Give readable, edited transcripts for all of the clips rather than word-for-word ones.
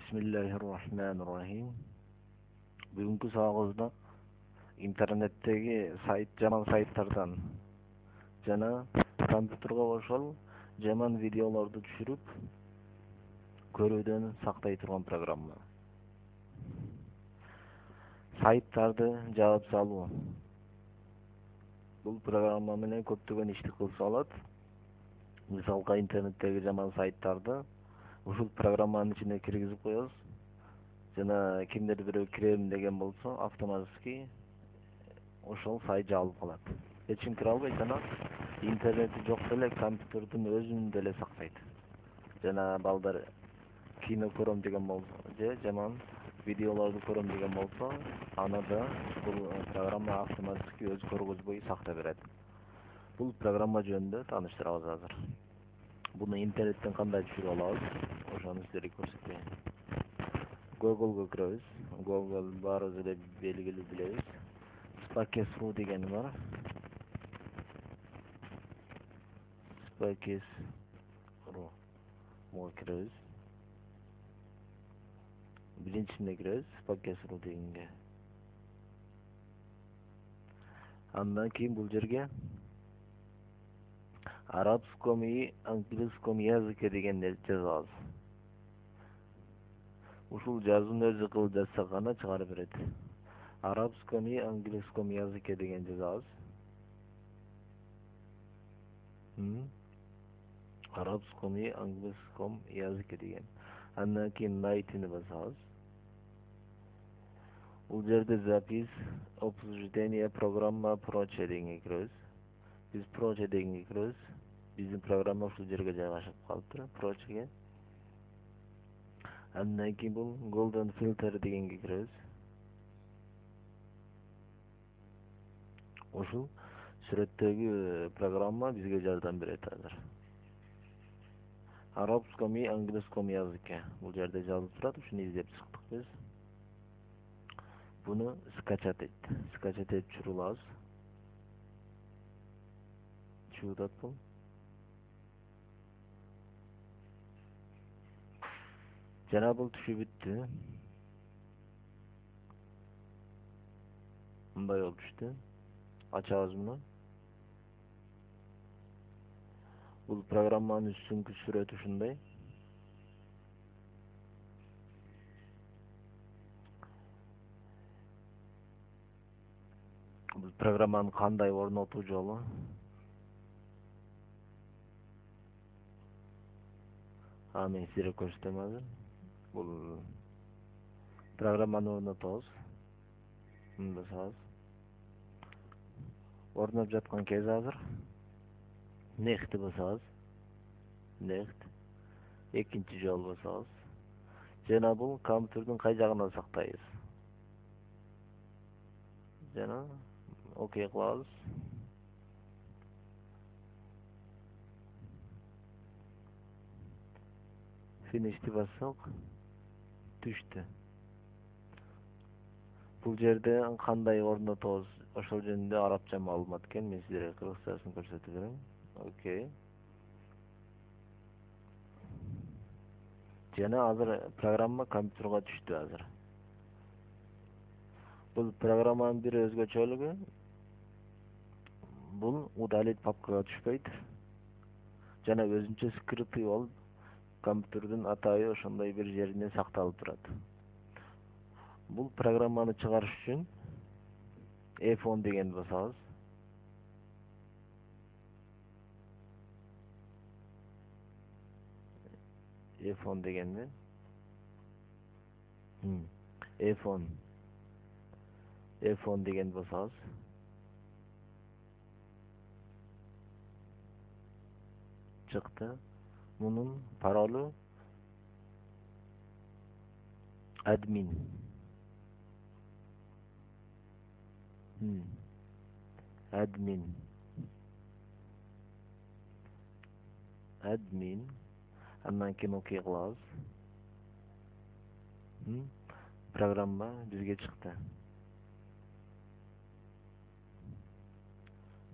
Bismillahirrahmanirrahim. Бүгүнкү сабагыбызда интернеттеги жаман сайттардан жана компьютерге ошол жаман видеолорду түшүрүп көрүүдөн сактай турган программа. Сайттарды жаап салуу. Бул программа менен көптөгөн ишти кылса болот. Мисалга интернеттеги жаман сайттарды ушул программанын ичине киргизип коебуз. Жана кимдир бирөө кирем деген болсо, автоматически ошол сайт жабылып калат. Эч ким кире албайт, жана интернети жок деле компьютердин өзүн деле сактайт. Жана балдар кино көрөм деген болсо, же жаман видеолорду көрөм деген болсо, аны да бул программа автоматически өзү көргөзбөй сактай берет. Бул программа жөнүндө тааныштырабыз азыр. Буну интернеттен кандай түшүрүп алабыз? Ошону силерге көрсөтөйүн. Google'га киребиз. Google баарыбыз эле белгилүү билебиз. Spaces.ru деген бар. Spaces.ru буга киребиз. Биринчисине киребиз, Spaces.ru дегенге. Андан кийин бул жерге арабском и английском языке дегенди жазабыз. Ушул жазууну өзү кылып жазсак гана чыгарып берет. Арабском и английском языке деген жазабыз. Арабском и английском языке деген. Андан кийин найтини басабыз. Бул жерде запись обсуждение программа прочее дегенге киребиз. Биз прочее дегенге киребиз. Биздин программа ушул жерге жайгашып калыптыр, прочеге. Андан кийин бул golden filter дегенге киребиз. Ушул сүрөттөгү программа бизге жардам берет азыр. Арабском и английском языке. Бул жерде жазылып турат, ушуну издеп чыктык биз. Буну скачать этип түшүрүп алабыз. Түшүп атат бул. Жана бул түшүп бүттү. Мындай болуп түштү. Ачабыз муну. Бул программанын үстүнкү сүрөтү ушундай. Бул программанын кандай орнотуу жолу. Мен силерге көрсөтөм азыр. Бул программаны орнотобуз. Мында басабыз. Орноп жаткан кез азыр. Нехти басабыз. Нехт. Экинчи жолу басабыз. Жана бул компьютердин кай жагына сактайбыз. Жана окей кылабыз. Finish'ти бассак түштү. Бул жерде кандай орнотобуз, ошол жөнүндө арабча маалымат экен. Мен силерге кыргызчасын көрсөтүп берем. Окей. Жана азыр программа компьютерге түштү азыр. Бул программанын бир өзгөчөлүгү, бул удалить папкага түшпөйт. Жана өзүнчө скрытый болуп, компьютердин атайы ошондой бир жерине сакталып турат. Бул программаны чыгарыш үчүн F10 дегенди басабыз. F10 дегенди. F10. F10 дегенди басабыз. Чыкты. Мунун паролу админ. Админ. Андан кийин окей кылабыз. Программа бизге чыкты.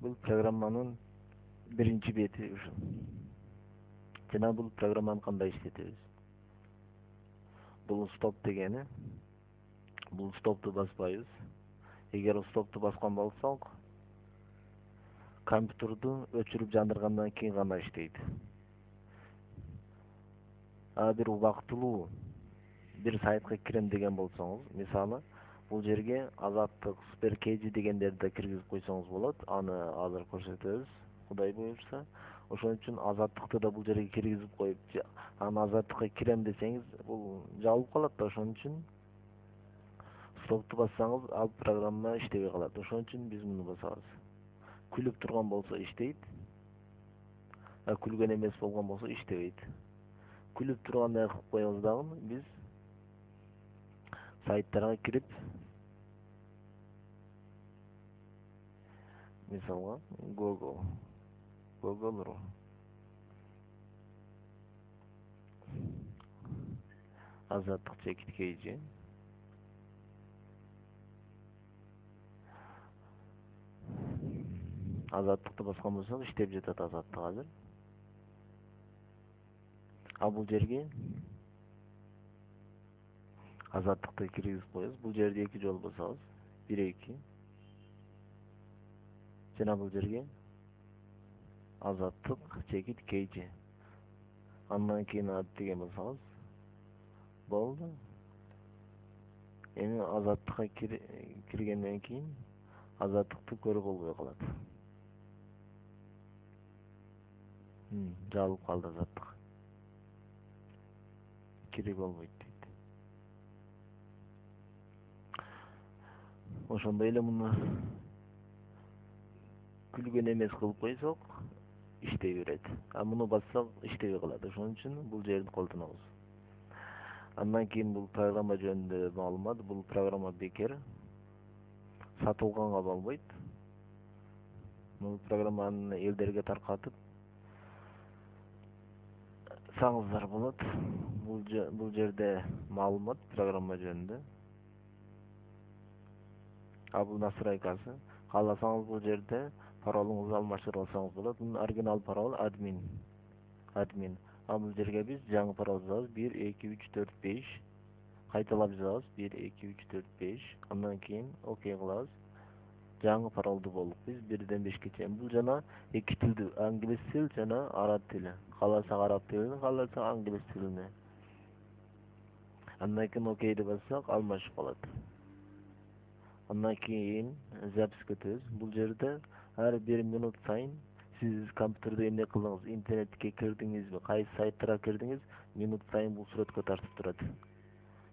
Бул программанын биринчи бети ушул. Жана бул программаны кандай иштетебиз? Бул стоп дегени, бул стопту баспайбыз. Эгер стопту баскан болсок, компьютерду өчүрүп жандыргандан кийин гана иштейт. Бир убактылуу бир сайтка кирем деген болсоңуз, мисалы, бул жерге Азаттык, Сберкейджи дегендерди да киргизип койсоңуз болот. Аны азыр көрсөтөбүз, Кудай буйрса. Ошон үчүн Азаттыкты да бул жерге киргизип коюп, аны Азаттыкка кирем десеңиз, бул жабылып калат да. Ошон үчүн стопту бассаңыз, ал программа иштебей калат. Ошон үчүн биз муну басабыз. Күлүп турган болсо иштейт, күлгөн эмес болгон болсо иштебейт. Күлүп тургандай кылып коебуз дагы биз сайттарга кирип, мисалга Google.ru Азаттык чекиткейчи Азаттыкты баскан болсок иштеп жатат Азаттык азыр. Бул жерге Азаттыкты киргизип коебуз. Бул жерде 2 жолу басабыз. 1-2. Жана бул жерге Азаттык чекиткейчи. Андан кийин ат деген басабыз. Болду. Эми Азаттыкка киргенден кийин Азаттыкты көрүп болбой калат. Жабылып калды Азаттык. Кирип болбойт дейт. Ошондой эле муну күлгөн эмес кылып койсок, иштей берет. Муну бассак иштебей калат. Ошон үчүн бул жерди колдонобуз. Андан кийин бул программа жөнүндө маалымат. Бул программа бекер. Сатылганга болбойт. Бул программаны элдерге таркатып саңыздар болот. Бул жерде маалымат программа жөнүндө. Бул настройкасы. Кааласаңыз бул жерде паролуңузду алмаштырып алсаңыз болот. Бунун оригинал паролу админ. Бул жерге биз жаңы парол жазабыз. 1 2 3 4 5. Кайталап жазабыз. 1 2 3 4 5. Андан кийин окей кылабыз. Жаңы паролду болуп биз 1ден 5ке чейин. Бул жана эки тилдүү, англис тил жана араб тили. Кааласак араб тилин, кааласак англис тилине. Андан кийин окейди бассак, алмашып калат. Андан кийин записке өтөбүз. Бул жерде ар 1 минут сайын сиз компьютерде эмне кылдыңыз, интернетке кирдиңизби, кайсы сайттарга кирдиңиз, минут сайын бул сүрөткө тартып турат.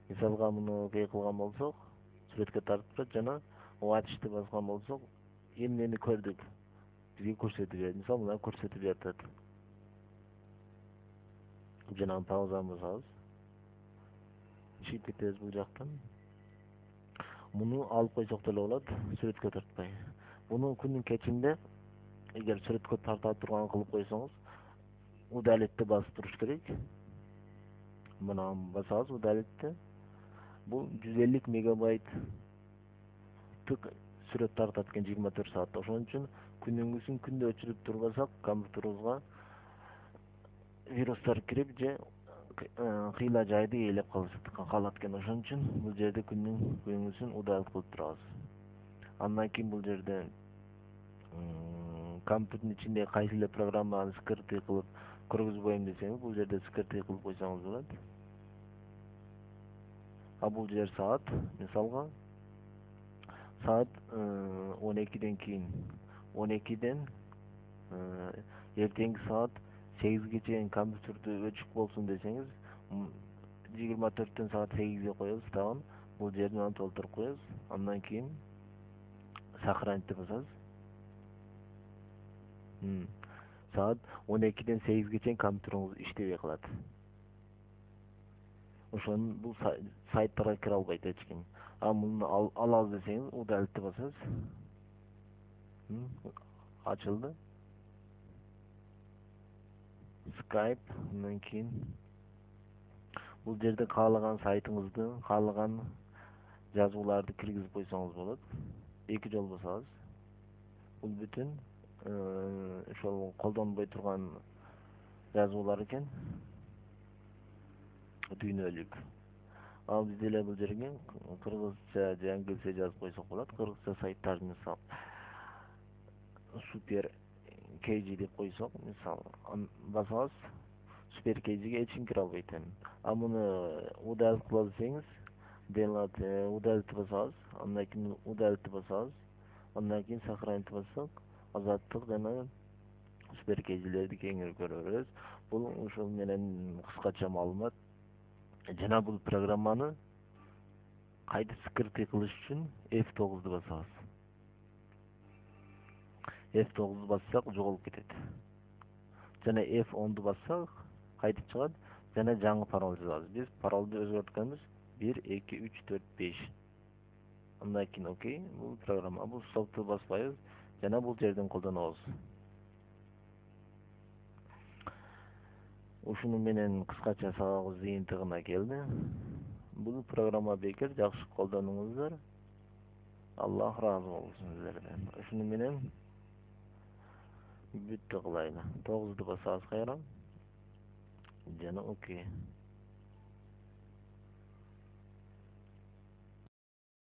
Мисалга муну окей кылган болсок, сүрөткө тартып турат жана watch'ты баскан болсок, эмнени көрдүк бизге көрсөтүп берет. Мисалы мына көрсөтүп жатат. Жана паузаны басабыз. Чыгып кетебиз бул жактан. Муну алып койсок деле болот, сүрөткө тартпай. Муну күнүн кечинде эгер сүрөткө тарта турган кылып койсоңуз, удалитти басып туруш керек. Мына басабыз удалитти. Бул 150 мегабайт сүрөт тартат экен 24 саатта. Ошон үчүн күнүңүзүн күндө өчүрүп турбасак, компьютерибызга вирустар кирип же кыйла жайды ээлеп калат экен. Ошон үчүн бул жерде күнүңүзүн удалык кылып турабыз. Андан кийин бул жерде компьютердин ичинде кайсы эле программаны скрытый кылып көргөзбөйм десеңиз, бул жерде скрытый кылып койсоңуз болот. Бул жер саат, мисалга саат 12ден кийин, 12ден эртеңки саат 8ге чейин компьютерди өчүк болсун десеңиз, 24төн саат 8ге коебуз тагын. Бул жердин аны толтуруп коебуз. Андан кийин сохранить басабыз. Саат 12ден 8ге чейин компьютериңиз иштебей калат. Ошон бул сайттарга кире албайт эч ким. Муну алабыз десеңиз, удалитти басабыз. Ачылды. Skype, андан кийин бул жерде каалаган сайтыңызды, каалаган жазууларды киргизип койсоңуз болот. 2 жолу басабыз. Бул бүтүн ошол колдонбой турган жазуулар экен. Дүйнөлүк. Ал биз деле бул жерге кыргызча же англисче жазып койсок болот. Кыргызча сайттарды мисалы супер KG деп койсок, мисалы басабыз, супер KGге эч ким кире албайт эми. А муну удалить кыла десеңиз, делать удалить басабыз, андан кийин удалить басабыз, андан кийин сохранить бассак, азаттык жана супер KGлерди кеңири көрө беребиз. Бул ушул менен кыскача маалымат. Жана бул программаны кайта скрытый кылыш үчүн F9 басабыз. F9 бассак жоголуп кетет. Жана F10 бассак кайтып чыгат. Жана жаңы пароль жазабыз. Биз паролду өзгөрткөнбүз 1 2 3 4 5. Андан кийин окей, бул программа, бул стопту баспайбыз жана бул жерден колдонобуз. Ушуну менен кыскача сабагыбыз жыйынтыгына келди. Бул программа бекер, жакшы колдонуңуздар. Аллах разы болсун сиздерден. Ушуну менен бүттү кылайлы. 9ду басабыз кайра. Жана окей.